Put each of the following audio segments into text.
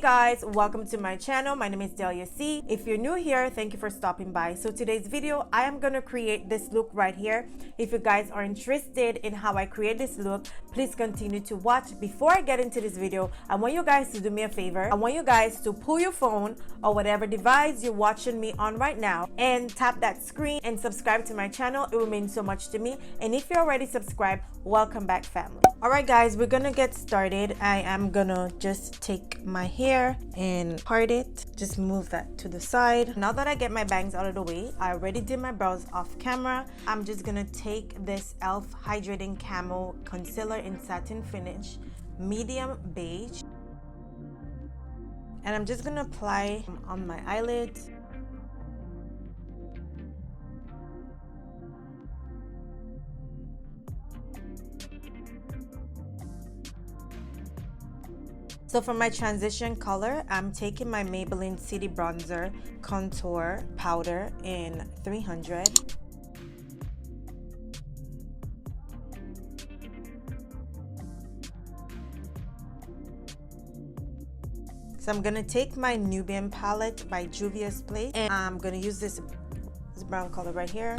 guys, welcome to my channel. My name is Delia C. If you're new here, thank you for stopping by. So today's video, I am gonna create this look right here. If you guys are interested in how I create this look, please continue to watch. Before I get into this video, I want you guys to do me a favor. I want you guys to pull your phone or whatever device you're watching me on right now and tap that screen and subscribe to my channel. It will mean so much to me. And if you're already subscribed, welcome back, family. All right guys, we're gonna get started. I am gonna just take my hair and part it, just move that to the side. Now that I get my bangs out of the way, I already did my brows off camera. I'm just gonna take this e.l.f. Hydrating Camo Concealer in Satin Finish, medium beige, and I'm just gonna apply on my eyelids. So for my transition color, I'm taking my Maybelline City Bronzer Contour Powder in 300. So I'm gonna take my Nubian palette by Juvia's Place, and I'm gonna use this brown color right here.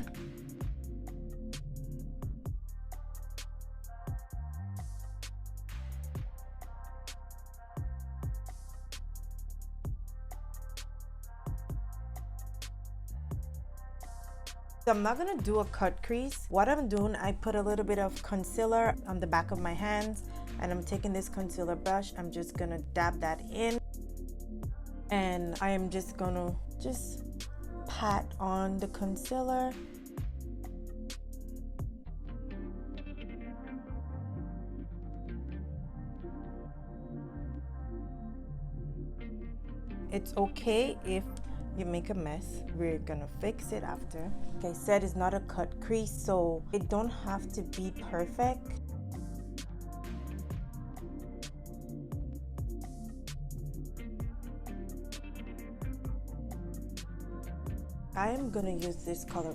So I'm not gonna do a cut crease. What I'm doing, I put a little bit of concealer on the back of my hands, and I'm taking this concealer brush. I'm just gonna dab that in, and I am just gonna pat on the concealer. It's okay if you make a mess. We're gonna fix it after. Like I said, it's not a cut crease, so it don't have to be perfect. I am gonna use this color.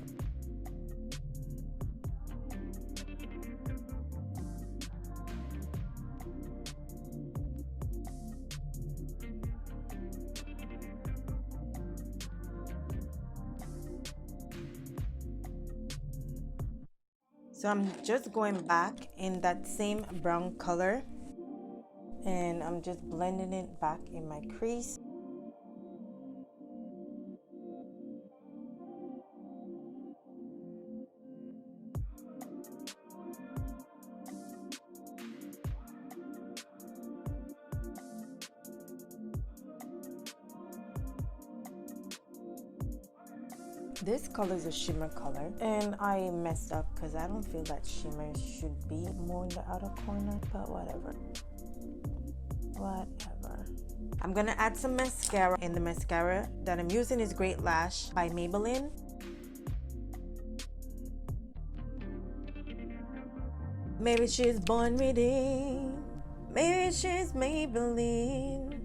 So I'm just going back in that same brown color, and I'm just blending it back in my crease. This color is a shimmer color, and I messed up because I don't feel that shimmer should be more in the outer corner, but whatever. I'm gonna add some mascara, and the mascara that I'm using is Great Lash by Maybelline. Maybe she's born redeemed, maybe she's Maybelline.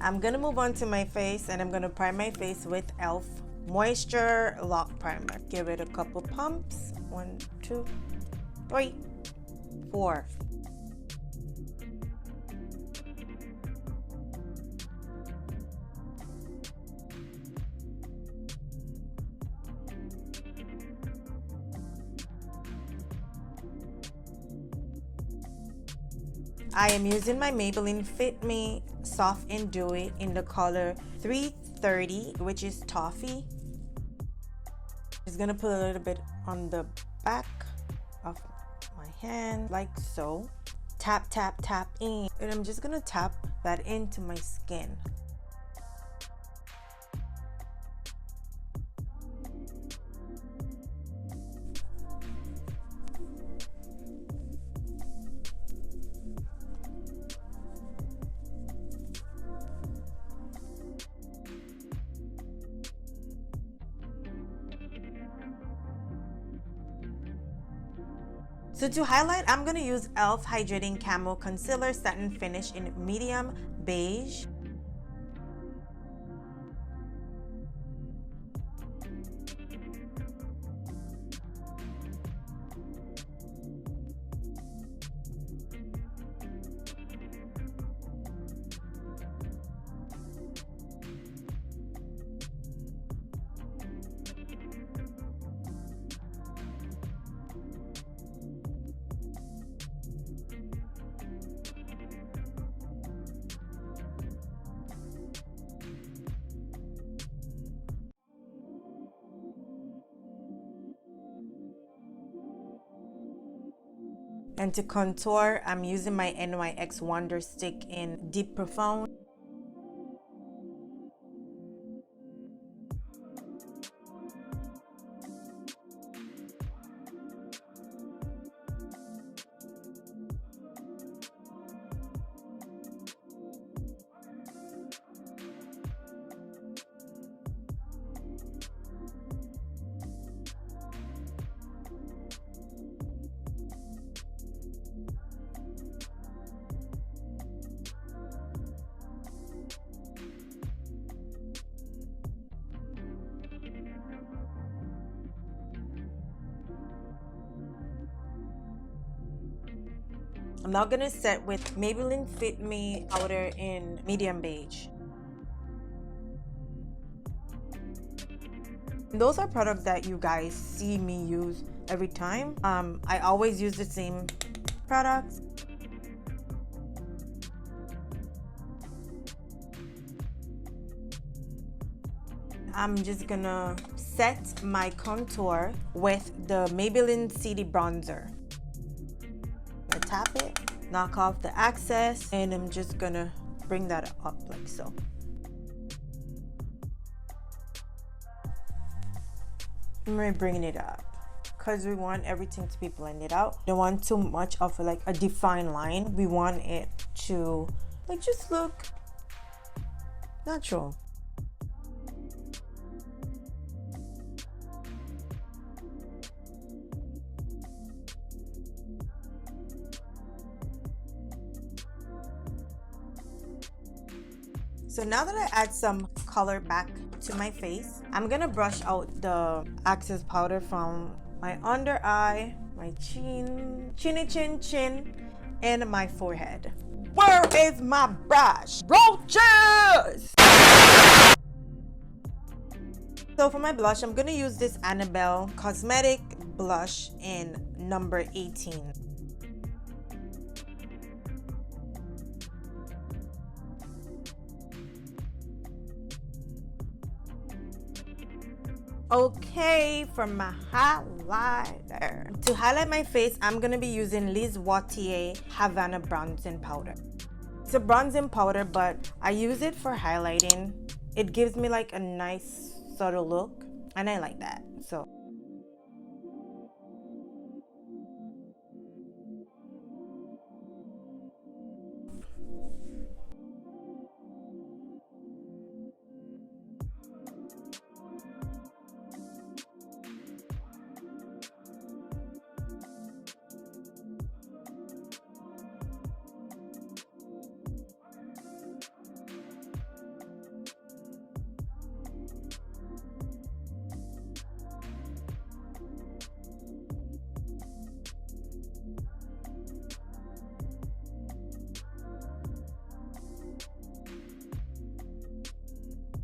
I'm gonna move on to my face, and I'm gonna prime my face with e.l.f. Moisture Lock Primer. Give it a couple pumps. 1, 2, 3, 4. I am using my Maybelline Fit Me Soft and Dewy in the color 330, which is Toffee. Just gonna put a little bit on the back of my hand, like so. Tap, tap, tap in. And I'm just gonna tap that into my skin. So to highlight, I'm gonna use e.l.f. Hydrating Camo Concealer Satin Finish in medium beige. And to contour, I'm using my NYX Wonder Stick in Deep Profound. I'm now gonna set with Maybelline Fit Me powder in medium beige. Those are products that you guys see me use every time. I always use the same products. I'm just gonna set my contour with the Maybelline CD bronzer. I tap it, knock off the excess, and I'm just gonna bring that up like so. I'm really bringing it up because we want everything to be blended out. Don't want too much of like a defined line. We want it to like just look natural. So now that I add some color back to my face, I'm gonna brush out the excess powder from my under eye, my chin, and my forehead. Where is my brush? Roaches! So for my blush, I'm gonna use this Annabelle Cosmetic blush in number 18. Okay, for my highlighter. To highlight my face, I'm gonna be using Liz Wautier Havana Bronzing Powder. It's a bronzing powder, but I use it for highlighting. It gives me like a nice subtle look, and I like that, so.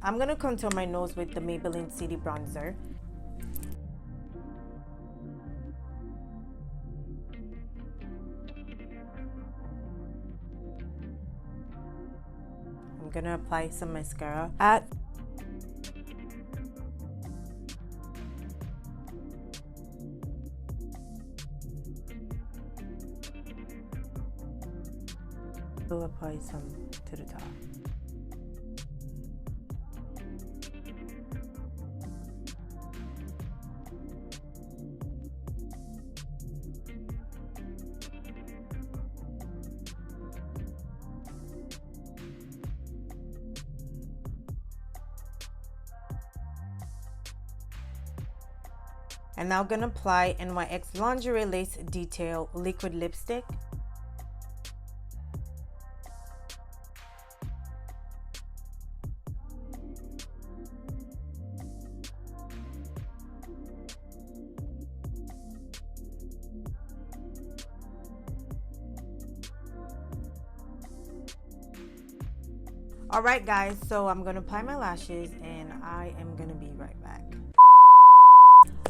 I'm gonna contour my nose with the Maybelline CD bronzer. I'm gonna apply some mascara. We'll apply some to the top. I'm now gonna apply NYX Lingerie Lace Detail Liquid Lipstick. Alright guys, so I'm gonna apply my lashes and I am gonna be right back.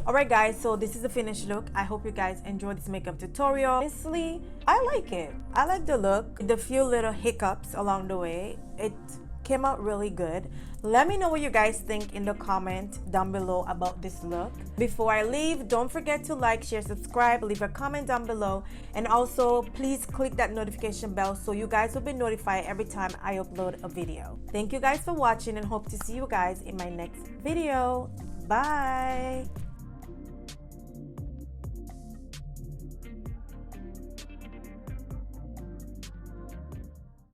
Alright guys, so this is the finished look. I hope you guys enjoyed this makeup tutorial. Honestly, I like it. I like the look. The few little hiccups along the way, it came out really good. Let me know what you guys think in the comment down below about this look. Before I leave, don't forget to like, share, subscribe, leave a comment down below, and also please click that notification bell so you guys will be notified every time I upload a video. Thank you guys for watching and hope to see you guys in my next video. Bye.